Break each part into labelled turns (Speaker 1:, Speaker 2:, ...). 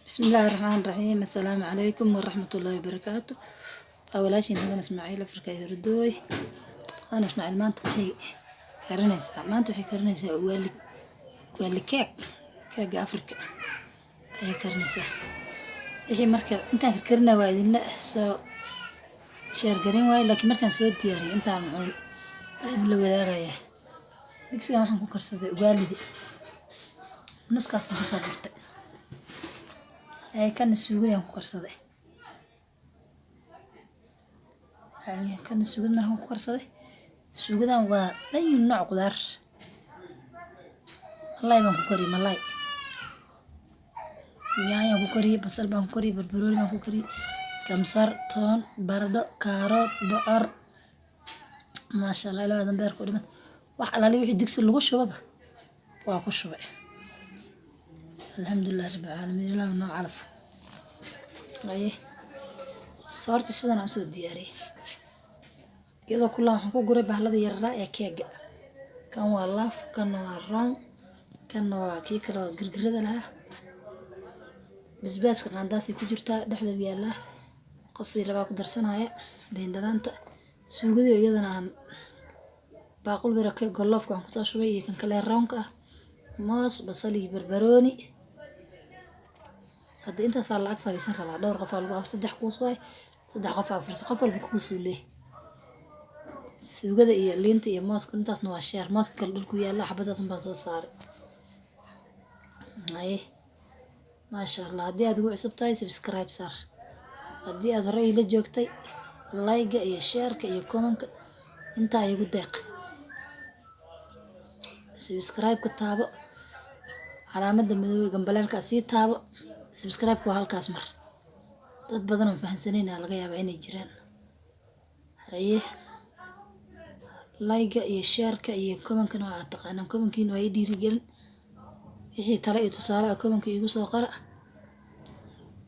Speaker 1: بسم الله الرحمن الرحيم. السلام عليكم ورحمة الله وبركاته. أول شيء أنا إسماعيل فركاي ردوي. أنا إسماعيل ما أنتحي كرنيسة ما أنتحي كرنيسة وقال كيك أفريقيا هي كرنيسة إيش مركب أنت فكرنا وايد لا شهر قرين وايد لكن مركب سود دياري أنت عم لو ذا ديك ما حنكون كرسة والدي نص كاس مصابرته كان السوق يوم كرسده كان السوق مرهم كرسده السوق ده هو أي نوع خضار الله يبارك كريم الله يعني كريم بصل بان كريم بربروني بان كريم كمسر تون بردو كارot بقر ما شاء الله لا هذا بارك ولمن وحلا لي وحد دكس اللي شباب واكو شباب الحمد لله رب العالمين لا من عرف أيه صارت السنة أنا مسوي دياري iyadoo kulaan waxaan ku guray bahlada yaraa ee keega kan waa laaf kan waa roon kan waa kii kale oo girgirada lahaa basbaaska qaandaasi ku jirtaa dhexda yaala qofkii rabaa ku darsanaya deendanaanta suugada iyadana aan baaqul yar ka golofka aan ku soo shubay iyo kan kale roonka moos basal iyo barbarooni hadda intaas la ag fariisan rabaa dhowr qof lagu saddex kuus waay saddex qof afar qof walba ku suulay suugada iyo liinta iyo mooska intaasna waa sheer mooska kale dhulku yaala xabadaas baan soo saaray ay ma sha Allah hadii aad ugu cusubtahay subscribe saar hadii aad hore ila joogtay like iyo share iyo comment inta ay ugu deeq subscribe ka taabo calaamada madowga gambaleelka si taabo subscribe ku halkaas mar dad badan oo fahansaneen laga yaabaa inay jiraan haye like iyo share iyo comment kana waa taqaanaan comment-kiina waa dhiirigelin wixii talo iyo tusaale comment-ka igu soo qora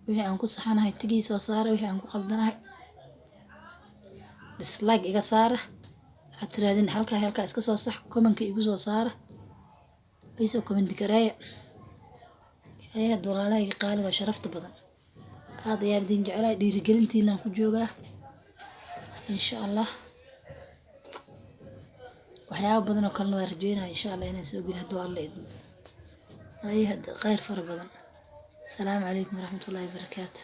Speaker 1: wixii aan ku saxanahay tigi soo saara wixii aan ku qaldanahay dislike iga saara waxaad tiraadin halka iska soo sax comment-ka igu soo saara isoo comment gareeya haya dolaalay qaaliga sharafta badan aad ayaa idin jecelahay dhiirigelintiina ku joogaa insha Allah waxyaabo badan oo kale waa rajeynaa insha Allah inaan soo gudbo haduu Alla idmo ay hada khayr fara badan. Assalamu alaykum warahmatullahi wabarakatuh.